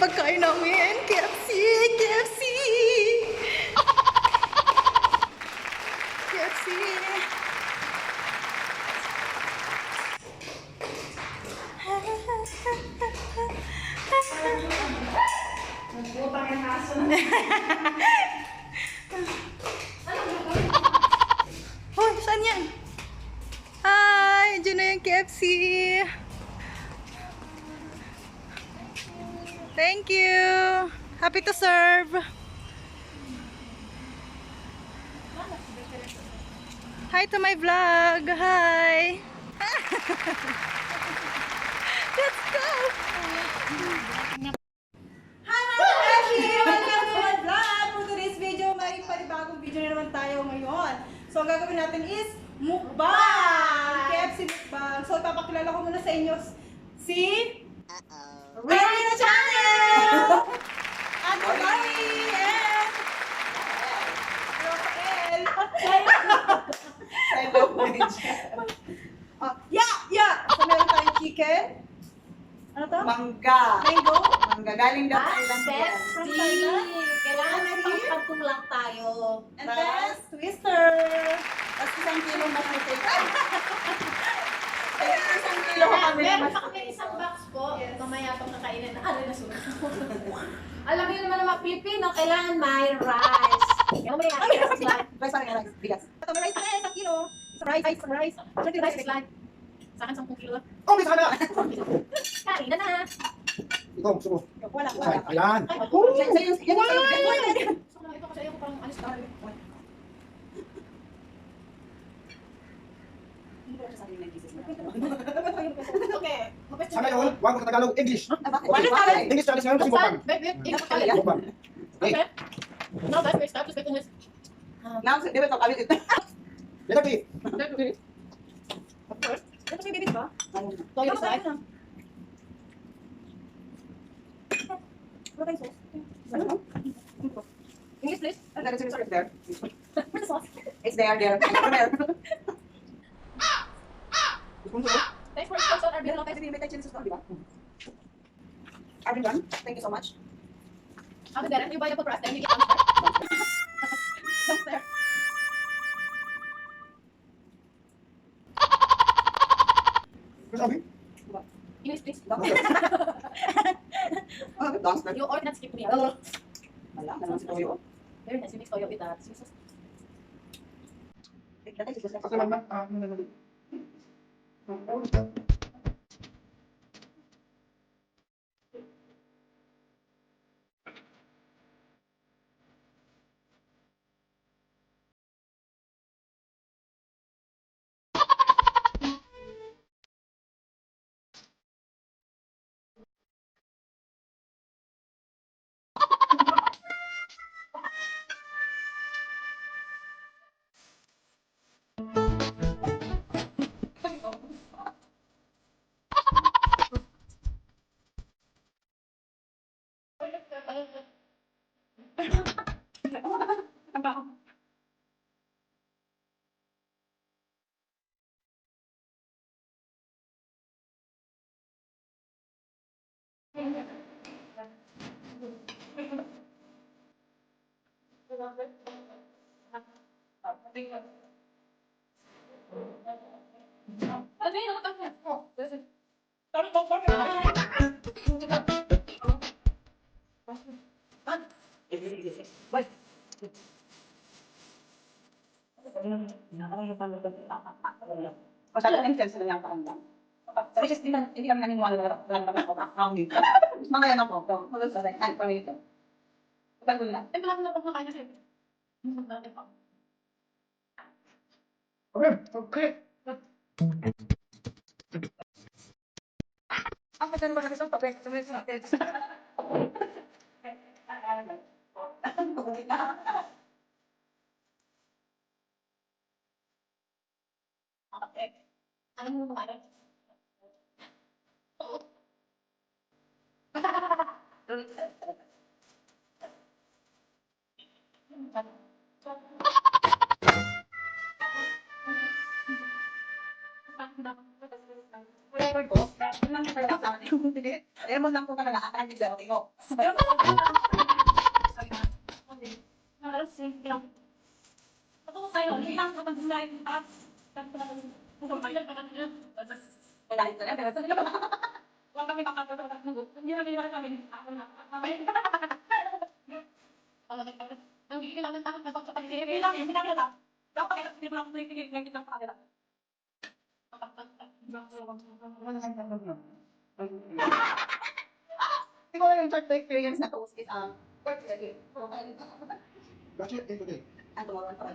pagkain namin. KFC! KFC! KFC! Nagputang yung aso. Hoy, saan yan? Hi! Diyan na yung KFC! Thank you! Happy to serve! Hi to my vlog! Hi! Let's go! Hi mga kashi! Welcome to my vlog! For today's video, may panibagong video na naman tayo ngayon. So, ang gagawin natin is mukbang! KFC mukbang. So, ipapakilala ko muna sa inyo si Really the Channel! At Mari! And Rafael! Yeah! So, meron tayong chicken. Ano to? Mangga. Mango. Mangga. Galing daw sa ilang yan. Kailangan magpagpagpong lang tayo. And then, twister. Tapos isang kilo masute. Isang kilo kami na Meron pa kami masute. isang box po. Yes. Mamaya pang nakainin na. Aray, nasunod. Alam niyo naman mga Pilipino, kailangan may rice. Yung may rice slide. Rice parang rice. Bigas. Ito, may rice na isang kilo. Isang rice. Isang rice. Slide. Sa akin 10 kilo lang. Oh, may sana! Kain na na. Ito, gusto mo. Wala. Ayan. Sa'yo, yan yung sa'yo. So, ito kasi ayoko parang alis na. Okay. Sa ngayon, wag mo Tagalog, English. English Chinese ngayon kasi Saan? mukbang. Wait. Ikot tayo. Mukbang. Okay. Okay. Now guys, we're start to speak English. Now, di ba ito kami ito? Letter P. Ito may baby ba? So, yung slide. Wala tayong sauce. English please. It's there. Where's the sauce? It's there. There. Thanks for sponsor our video. Are we done? Thank you so much. After that, you buy the food for us, then you eat after. Downstairs. Ano sabi? English please. Downstairs. You order not skip to me. Wala, naman si Toyo. Very nice. You mix toyo with sweet sauce. Kasi naman, O, sabi ng sense na yung paandang. Sabi siya, hindi kami naniniwala na lang kami ako background dito. Mga yan ako. Mag-saray. Ay, pa rito. Pagod na. Eh, wala na pang kakain na sa'yo. Natin pa. okay. Ang maganda ba ng papel? Tumulong sa atin. Okay. Ano mo kumain? Record ko. Lemon lang po talaga. Ang dito. Siguro yung short experience na to is work really. That's it. Okay. Ang tumawa pa.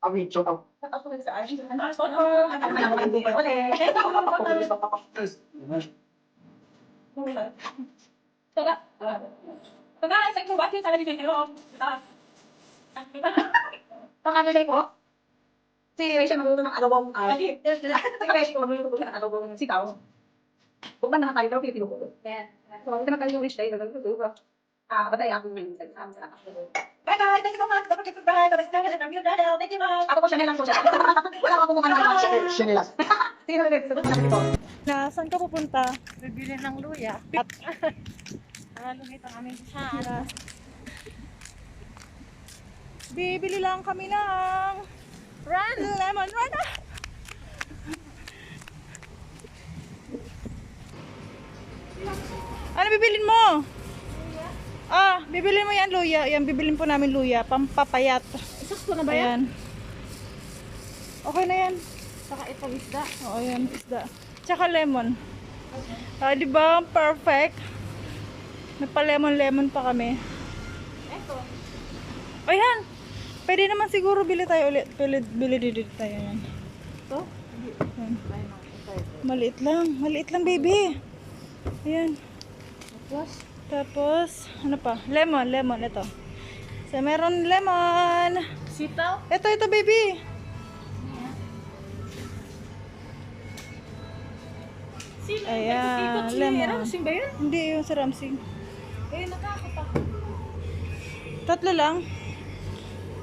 I mean, so now. Pangalan ko? Si Rachel magluluto ng adobong si Rachel magluluto ng adobong sitaw. Kung ba nakakain daw, pinukulo. So, hindi naman kayo wish day, nagluto ko. Batay ako ng bye-bye! Thank you so much! Don't forget to subscribe to my channel and review channel. Thank you, ma'am! Ako po, Chanel lang po siya. Wala ako kung ano. Shinilas. Sige ulit, sagot na po. Na, saan ka pupunta? Bibili ng luya. At, Lumit ang aming sana. bibili lang kami ng lemon run. Ano bibilin mo? Bibilin mo yan luya. Yan, bibilin po namin luya. Pampapayat. Isakto na ba yan? Ayan. Okay na yan. Saka ito isda. Oo, yan. Isda. Tsaka lemon. Di ba? Perfect. Nagpa-lemon-lemon pa kami. Ito. Ayan. Pwede naman siguro bili tayo ulit. Bili dito tayo yan. Ito? Yan. Maliit lang. Maliit lang, baby. Ayan. Tapos, ano pa? Lemon, ito. So, meron lemon. Sitaw? Ito, baby. Sino? Ayan, Si lemon. Ramsing ba yun? Hindi, yung sa Ramsing. Nakakapa. 3 lang.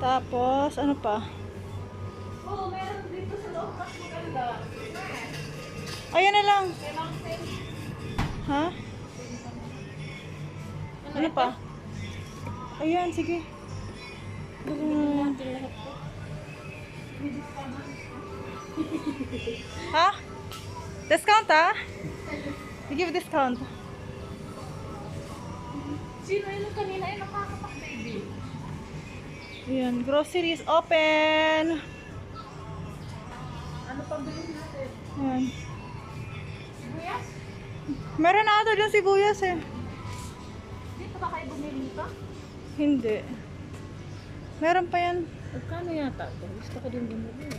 Tapos, ano pa? Oo, meron dito sa loob. Mas maganda. Ayan na lang. Ha? Ano pa? Ayan, sige. Ha? Discount, ha? You give discount. Sino yun kanina? Nakakapak, baby. Ayan, grocery is open. Ano pa bilhin natin? Ayan. Sibuyas? Meron na ata dyan sibuyas eh. Dito ba kayo bumili pa? Hindi. Meron pa yan. Magkano yata ito? Gusto ko din bumili.